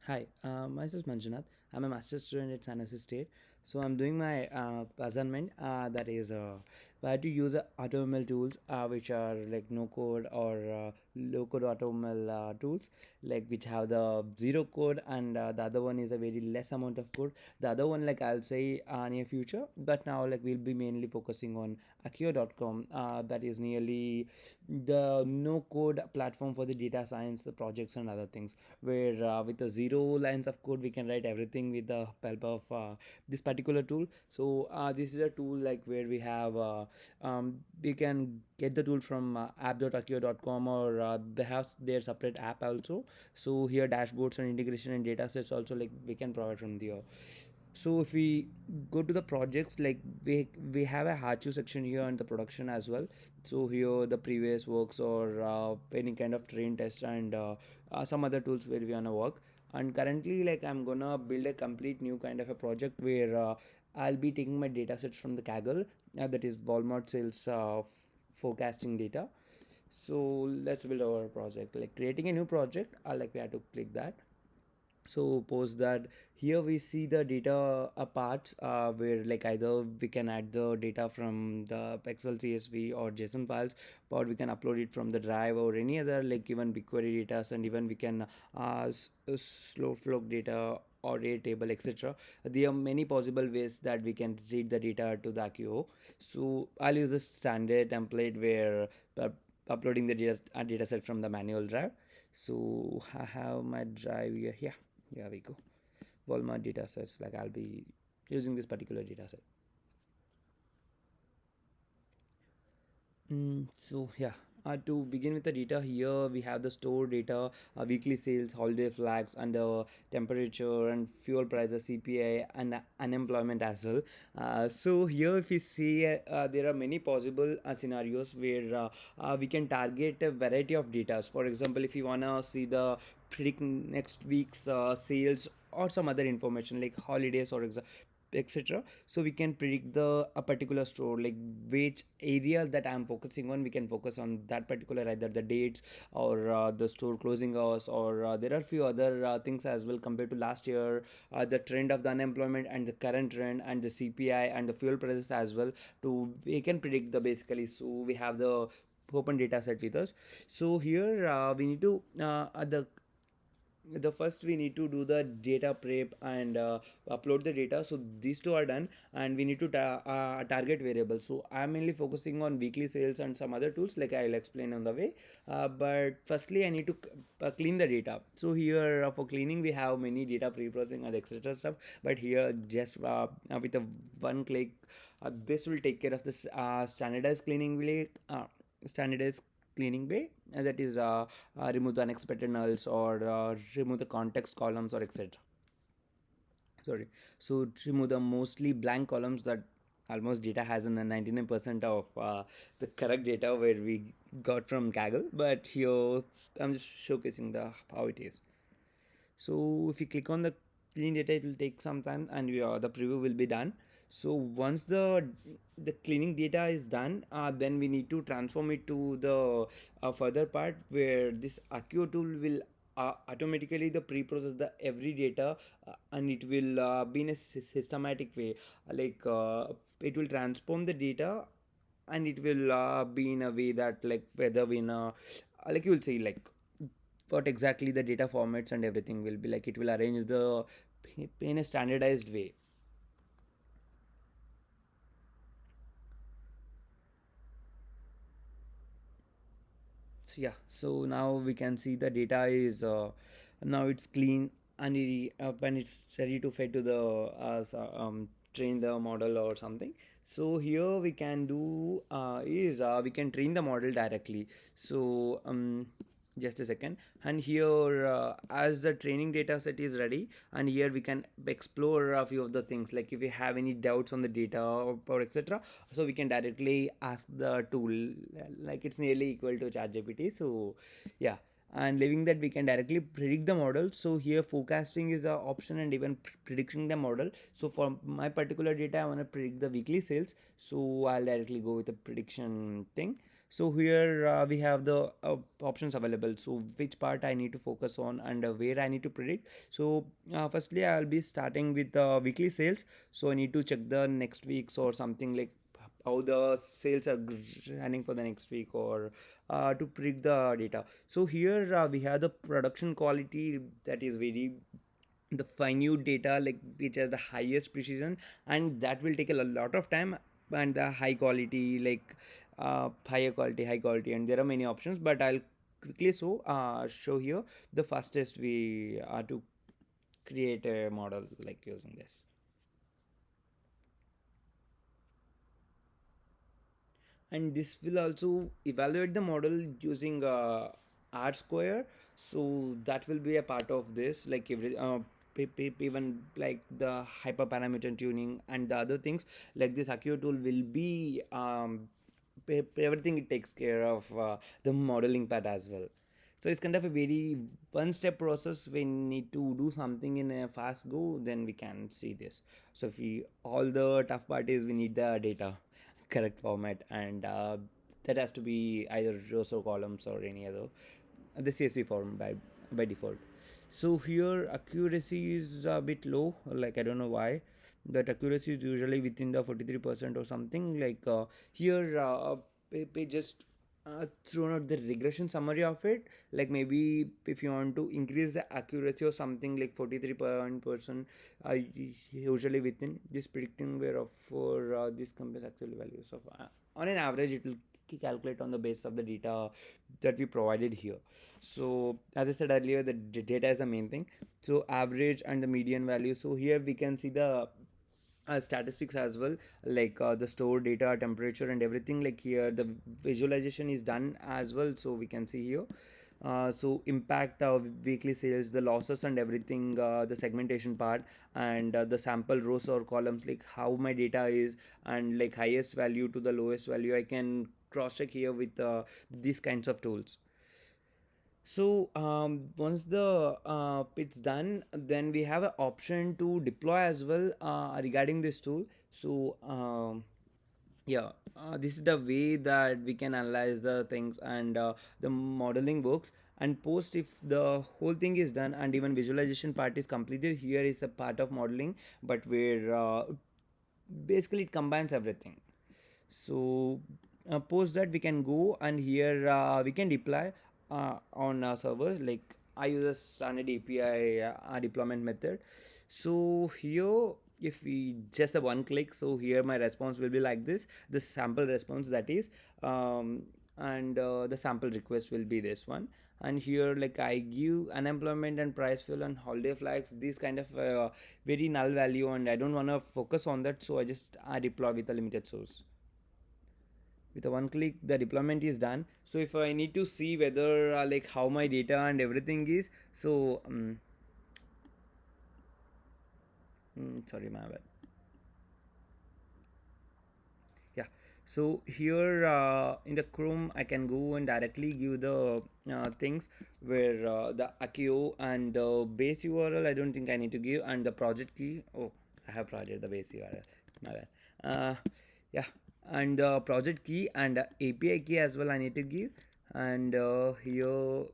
Hi, myself Manjunath. I'm a master's student at San Jose State. So I'm doing my assignment that is where to use automl tools which are like no code or low code automl tools like which have the zero code and the other one is a very less amount of code. The other one like I'll say near future, but now like we'll be mainly focusing on Akkio.com that is nearly the no code platform for the data science projects and other things where with the zero lines of code we can write everything with the help of this particular tool. So this is a tool like where we have we can get the tool from app.akio.com or they have their separate app also. So here dashboards and integration and data sets also like we can provide from there. So if we go to the projects, like we have a Hachu section here on the production as well. So here the previous works or any kind of train test and some other tools where we wanna work. And currently, like I'm gonna build a complete new kind of a project where I'll be taking my data sets from the Kaggle, that is Walmart sales forecasting data. So let's build our project. Like creating a new project, like we have to click that. So post that here we see the data parts where like either we can add the data from the excel csv or json files, or we can upload it from the drive or any other like even bigquery data, and even we can slow flow data or a table etc. There are many possible ways that we can read the data to the Akkio. So I'll use the standard template where uploading the data set from the manual drive. So I have my drive here. Here we go. Walmart data sets. Like I'll be using this particular data set. So yeah, to begin with the data here, we have the store data, weekly sales, holiday flags, and temperature and fuel prices, CPI, and unemployment as well. So here, if we see, there are many possible scenarios where we can target a variety of data. For example, if you wanna see the predict next week's sales or some other information like holidays or etc, so we can predict the a particular store like which area that I'm focusing on. We can focus on that particular either the dates or the store closing hours, or there are few other things as well compared to last year, the trend of the unemployment and the current trend and the cpi and the fuel prices as well. To we can predict the basically, so we have the open data set with us. So here we need to the first we need to do the data prep and upload the data. So these two are done, and we need to target variables. So I'm mainly focusing on weekly sales and some other tools like I'll explain on the way. But firstly I need to clean the data. So here for cleaning we have many data pre-processing and etc stuff, but here just with a one click this will take care of this standardized cleaning way, standardized cleaning way, and that is remove the unexpected nulls or remove the context columns or etc. Sorry, so remove the mostly blank columns that almost data has in 99% of the correct data where we got from Kaggle, but here I'm just showcasing the how it is. So if you click on the clean data, it will take some time, and the preview will be done. So once the cleaning data is done, then we need to transform it to the further part where this Akkio tool will automatically the pre-process the every data, and it will be in a systematic way, like it will transform the data, and it will be in a way that like whether we in a like you will say like what exactly the data formats and everything will be like. It will arrange the in a standardized way. So yeah, so now we can see the data is now it's clean, and when it's ready to fed to the train the model or something. So here we can do is we can train the model directly. So just a second, and here as the training data set is ready, and here we can explore a few of the things like if we have any doubts on the data or etc, so we can directly ask the tool, like it's nearly equal to ChatGPT. So yeah, and leaving that we can directly predict the model. So here forecasting is a option, and even predicting the model. So for my particular data I want to predict the weekly sales, so I'll directly go with the prediction thing. So here we have the options available, so which part I need to focus on and where I need to predict. So firstly I'll be starting with weekly sales. So I need to check the next weeks or something, like how the sales are running for the next week, or to predict the data. So here we have the production quality, that is very the finute data, like which has the highest precision, and that will take a lot of time. And the high quality, like high quality, and there are many options, but I'll quickly show here the fastest way to create a model like using this. And this will also evaluate the model using r square. So that will be a part of this, like every even like the hyperparameter tuning and the other things, like this Akkio tool will be everything, it takes care of the modeling part as well. So it's kind of a very one step process. We need to do something in a fast go, then we can see this. So if we, all the tough part is we need the data correct format, and that has to be either rows or columns or any other the CSV form by default. So here accuracy is a bit low, like I don't know why. That accuracy is usually within the 43% or something. Like here just thrown out the regression summary of it. Like maybe if you want to increase the accuracy or something, like 43% usually within this predicting where of for this compares actual values of on an average it will calculate on the basis of the data that we provided here. So as I said earlier, the data is the main thing. So average and the median value. So here we can see the statistics as well, like the store data, temperature, and everything. Like here the visualization is done as well, so we can see here. So impact of weekly sales, the losses and everything, the segmentation part, and the sample rows or columns, like how my data is, and like highest value to the lowest value I can cross check here with these kinds of tools. So once the it's done, then we have an option to deploy as well regarding this tool. So yeah, this is the way that we can analyze the things, and the modeling works. And post, if the whole thing is done and even visualization part is completed, here is a part of modeling, but where basically it combines everything. So post that we can go, and here we can deploy on servers, like I use a standard API deployment method. So here if we just a one click, so here my response will be like this sample response, that is, and the sample request will be this one. And here like I give unemployment and price fill and holiday flags, this kind of very null value, and I don't want to focus on that, so I just deploy with a limited source. With a one click the deployment is done. So if I need to see whether like how my data and everything is, so sorry, my bad. Yeah, so here in the Chrome I can go and directly give the things where the Akkio and the base URL I don't think I need to give, and the project key. Oh, I have project the base URL, my bad. Yeah, and project key and API key as well I need to give. And here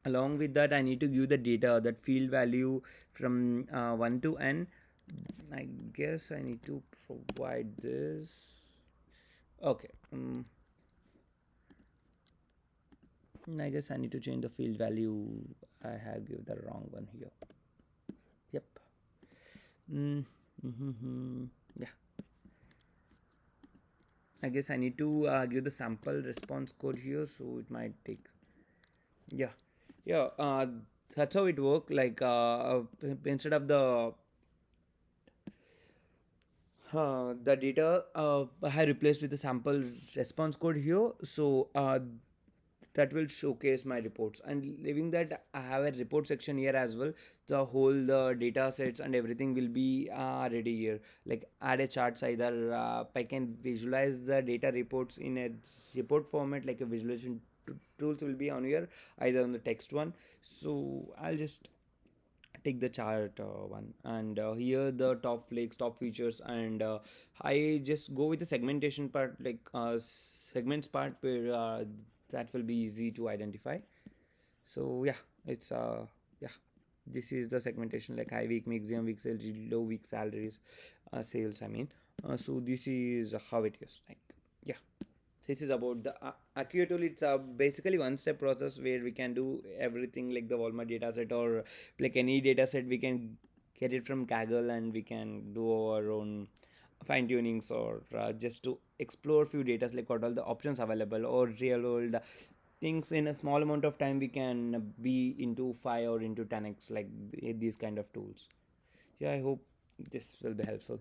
along with that I need to give the data, that field value from 1 to n. I guess I need to provide this. Okay. I guess I need to change the field value. I have given the wrong one here. Yep. Mm-hmm. Yeah. I guess I need to give the sample response code here, so it might take. Yeah. Yeah. That's how it works. Like instead of the data I have replaced with the sample response code here. So that will showcase my reports, and leaving that I have a report section here as well. The whole the data sets and everything will be ready here, like add a charts, either I can visualize the data reports in a report format, like a visualization tools will be on here, either on the text one. So I'll just take the chart one, and here the top flakes, top features, and I just go with the segmentation part, like segments part, where that will be easy to identify. So yeah, it's yeah, this is the segmentation, like high week, maximum week salary, low week salaries, sales, I mean. So this is how it is, like, yeah. This is about the Akkio tool. It's basically one step process where we can do everything, like the Walmart data set, or like any data set we can get it from Kaggle, and we can do our own fine tunings, or just to explore few data, like what all the options available, or real world things in a small amount of time we can be into 5 or into 10x, like these kind of tools. Yeah, I hope this will be helpful.